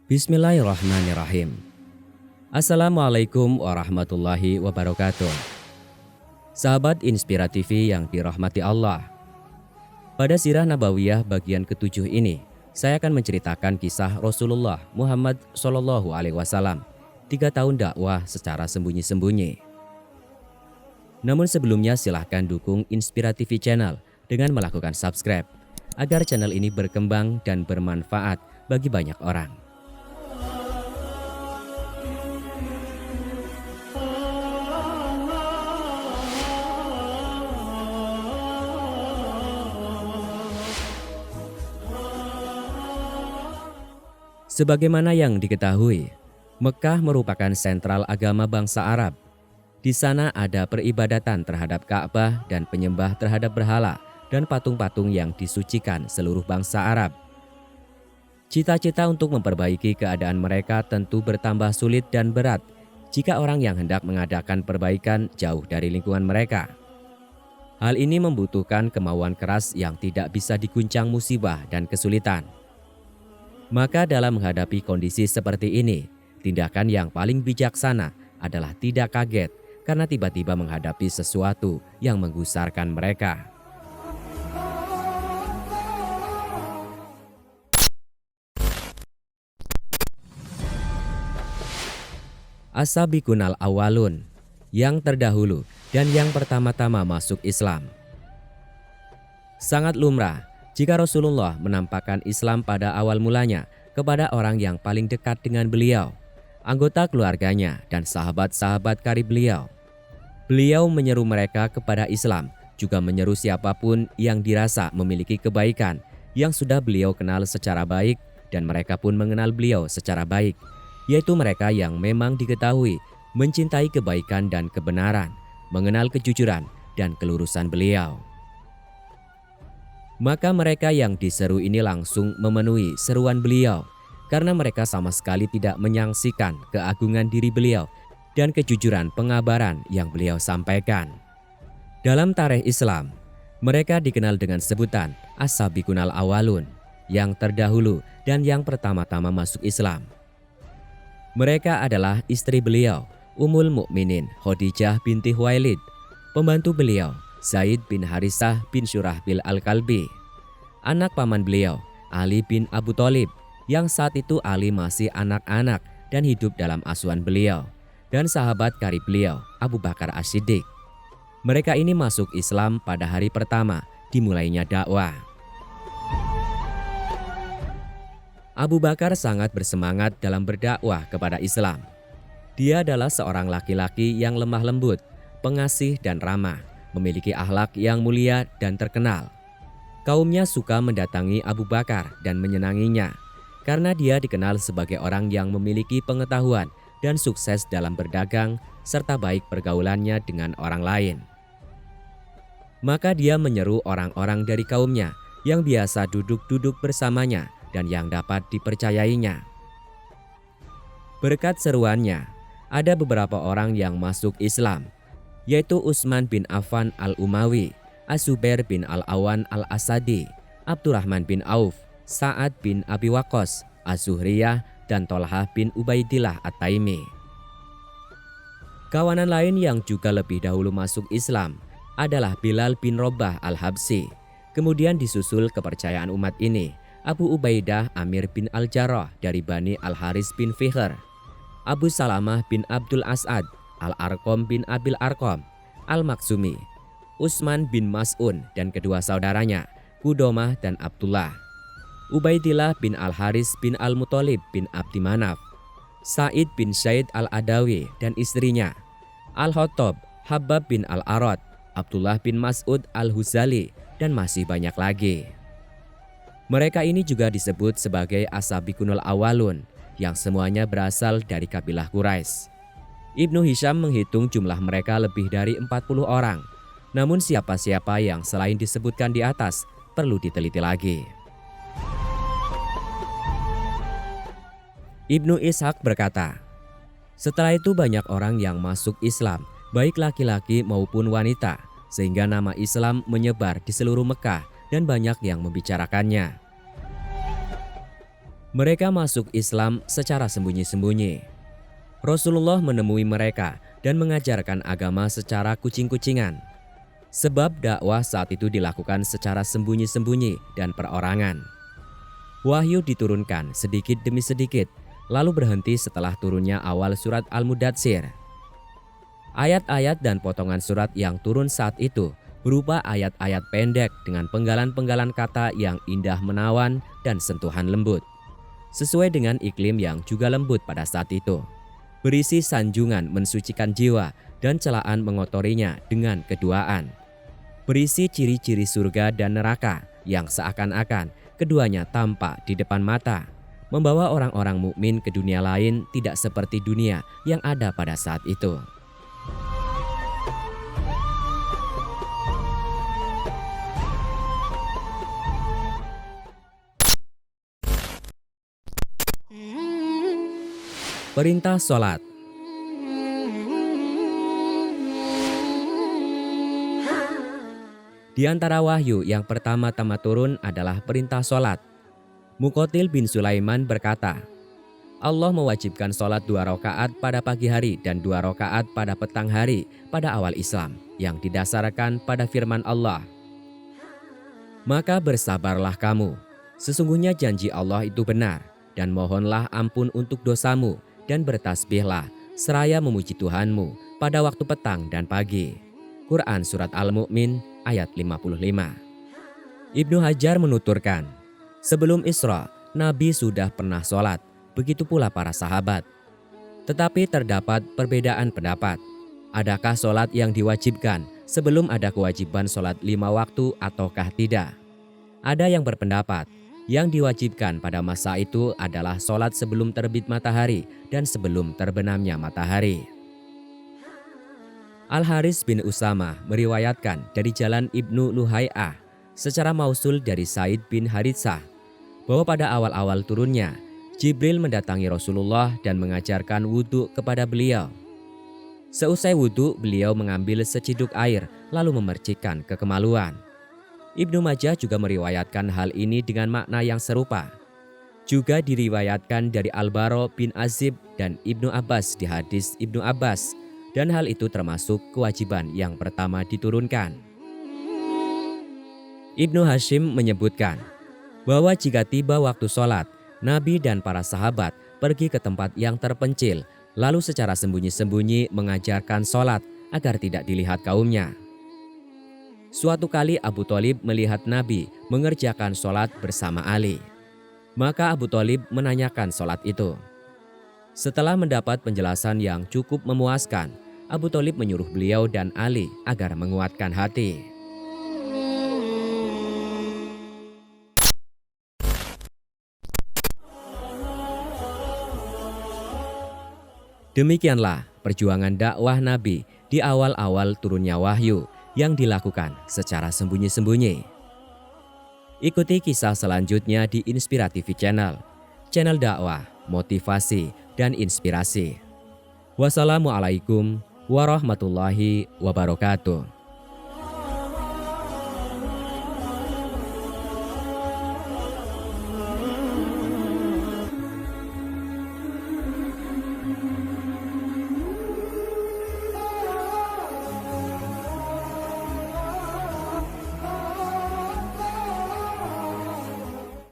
Bismillahirrahmanirrahim. Assalamualaikum warahmatullahi wabarakatuh. Sahabat Inspira TV yang dirahmati Allah. Pada Sirah Nabawiyah bagian ke-7 ini, saya akan menceritakan kisah Rasulullah Muhammad SAW 3 tahun dakwah secara sembunyi-sembunyi. Namun sebelumnya silahkan dukung Inspira TV Channel dengan melakukan subscribe agar channel ini berkembang dan bermanfaat bagi banyak orang. Sebagaimana yang diketahui, Mekah merupakan sentral agama bangsa Arab. Di sana ada peribadatan terhadap Ka'bah dan penyembah terhadap berhala dan patung-patung yang disucikan seluruh bangsa Arab. Cita-cita untuk memperbaiki keadaan mereka tentu bertambah sulit dan berat jika orang yang hendak mengadakan perbaikan jauh dari lingkungan mereka. Hal ini membutuhkan kemauan keras yang tidak bisa diguncang musibah dan kesulitan. Maka dalam menghadapi kondisi seperti ini, tindakan yang paling bijaksana adalah tidak kaget karena tiba-tiba menghadapi sesuatu yang menggusarkan mereka. As-sabiqunal awwalun, yang terdahulu dan yang pertama-tama masuk Islam. Sangat lumrah jika Rasulullah menampakkan Islam pada awal mulanya kepada orang yang paling dekat dengan beliau, anggota keluarganya dan sahabat-sahabat karib beliau. Beliau menyeru mereka kepada Islam, juga menyeru siapapun yang dirasa memiliki kebaikan yang sudah beliau kenal secara baik dan mereka pun mengenal beliau secara baik, yaitu mereka yang memang diketahui mencintai kebaikan dan kebenaran, mengenal kejujuran dan kelurusan beliau. Maka mereka yang diseru ini langsung memenuhi seruan beliau karena mereka sama sekali tidak menyaksikan keagungan diri beliau dan kejujuran pengabaran yang beliau sampaikan. Dalam tarikh Islam, mereka dikenal dengan sebutan As-sabiqunal awwalun, yang terdahulu dan yang pertama-tama masuk Islam. Mereka adalah istri beliau, Ummul Mukminin Khadijah binti Khuwailid, pembantu beliau Zaid bin Harisah bin Syurahbil Al-Kalbi, anak paman beliau Ali bin Abu Thalib, yang saat itu Ali masih anak-anak dan hidup dalam asuhan beliau, dan sahabat karib beliau Abu Bakar As-Siddiq. Mereka ini masuk Islam pada hari pertama dimulainya dakwah. Abu Bakar sangat bersemangat dalam berdakwah kepada Islam. Dia adalah seorang laki-laki yang lemah lembut, pengasih dan ramah, memiliki akhlak yang mulia dan terkenal. Kaumnya suka mendatangi Abu Bakar dan menyenanginya karena dia dikenal sebagai orang yang memiliki pengetahuan dan sukses dalam berdagang serta baik pergaulannya dengan orang lain. Maka dia menyeru orang-orang dari kaumnya yang biasa duduk-duduk bersamanya dan yang dapat dipercayainya. Berkat seruannya, ada beberapa orang yang masuk Islam, yaitu Utsman bin Affan Al-Umawi, Az-Zubair bin Al-Awan Al-Asadi, Abdurrahman bin Auf, Sa'ad bin Abi Waqqas, Az-Zuhriyah, dan Tolhah bin Ubaidillah At-Taimi. Kawanan lain yang juga lebih dahulu masuk Islam adalah Bilal bin Robah Al-Habsi. Kemudian disusul kepercayaan umat ini Abu Ubaidah Amir bin Al-Jarrah dari Bani Al-Haris bin Fihr, Abu Salamah bin Abdul As'ad, Al-Arqam bin Abil Arqam, Al-Maksumi, Utsman bin Mas'un dan kedua saudaranya Qudomah dan Abdullah, Ubaidillah bin Al-Haris bin Al-Muthalib bin Abdi Manaf, Sa'id bin Zaid Al-Adawi dan istrinya, Al-Khattab, Habab bin Al-Arad, Abdullah bin Mas'ud Al-Huzali, dan masih banyak lagi. Mereka ini juga disebut sebagai As-sabiqunal awwalun, yang semuanya berasal dari kabilah Quraisy. Ibnu Hisham menghitung jumlah mereka lebih dari 40 orang. Namun siapa-siapa yang selain disebutkan di atas perlu diteliti lagi. Ibnu Ishaq berkata, setelah itu banyak orang yang masuk Islam, baik laki-laki maupun wanita, sehingga nama Islam menyebar di seluruh Mekah dan banyak yang membicarakannya. Mereka masuk Islam secara sembunyi-sembunyi. Rasulullah menemui mereka dan mengajarkan agama secara kucing-kucingan. Sebab dakwah saat itu dilakukan secara sembunyi-sembunyi dan perorangan. Wahyu diturunkan sedikit demi sedikit, lalu berhenti setelah turunnya awal surat Al-Mudatsir. Ayat-ayat dan potongan surat yang turun saat itu berupa ayat-ayat pendek dengan penggalan-penggalan kata yang indah menawan dan sentuhan lembut, sesuai dengan iklim yang juga lembut pada saat itu. Berisi sanjungan mensucikan jiwa dan celaan mengotorinya dengan keduaan. Berisi ciri-ciri surga dan neraka yang seakan-akan keduanya tampak di depan mata, membawa orang-orang mukmin ke dunia lain tidak seperti dunia yang ada pada saat itu. Perintah sholat. Di antara wahyu yang pertama-tama turun adalah perintah sholat. Muqatil bin Sulaiman berkata, Allah mewajibkan sholat 2 rakaat pada pagi hari dan 2 rakaat pada petang hari pada awal Islam yang didasarkan pada firman Allah. Maka bersabarlah kamu, sesungguhnya janji Allah itu benar, dan mohonlah ampun untuk dosamu, dan bertasbihlah seraya memuji Tuhanmu pada waktu petang dan pagi. Quran Surat Al-Mu'min ayat 55. Ibnu Hajar menuturkan, sebelum Isra, Nabi sudah pernah sholat, begitu pula para sahabat. Tetapi terdapat perbedaan pendapat. Adakah sholat yang diwajibkan sebelum ada kewajiban sholat 5 waktu ataukah tidak? Ada yang berpendapat, yang diwajibkan pada masa itu adalah sholat sebelum terbit matahari dan sebelum terbenamnya matahari. Al-Haris bin Usama meriwayatkan dari jalan Ibnu Luhai'ah secara mausul dari Said bin Haritsah bahwa pada awal-awal turunnya Jibril mendatangi Rasulullah dan mengajarkan wudhu kepada beliau. Seusai wudhu, beliau mengambil seciduk air lalu memercikkan kekemaluan. Ibnu Majah juga meriwayatkan hal ini dengan makna yang serupa. Juga diriwayatkan dari Al-Bara bin Azib dan Ibnu Abbas di hadis Ibnu Abbas, dan hal itu termasuk kewajiban yang pertama diturunkan. Ibnu Hashim menyebutkan bahwa jika tiba waktu sholat, Nabi dan para sahabat pergi ke tempat yang terpencil, lalu secara sembunyi-sembunyi mengajarkan sholat agar tidak dilihat kaumnya. Suatu kali Abu Thalib melihat Nabi mengerjakan sholat bersama Ali. Maka Abu Thalib menanyakan sholat itu. Setelah mendapat penjelasan yang cukup memuaskan, Abu Thalib menyuruh beliau dan Ali agar menguatkan hati. Demikianlah perjuangan dakwah Nabi di awal-awal turunnya wahyu yang dilakukan secara sembunyi-sembunyi. Ikuti kisah selanjutnya di Inspira TV channel dakwah, motivasi, dan inspirasi. Wassalamualaikum warahmatullahi wabarakatuh.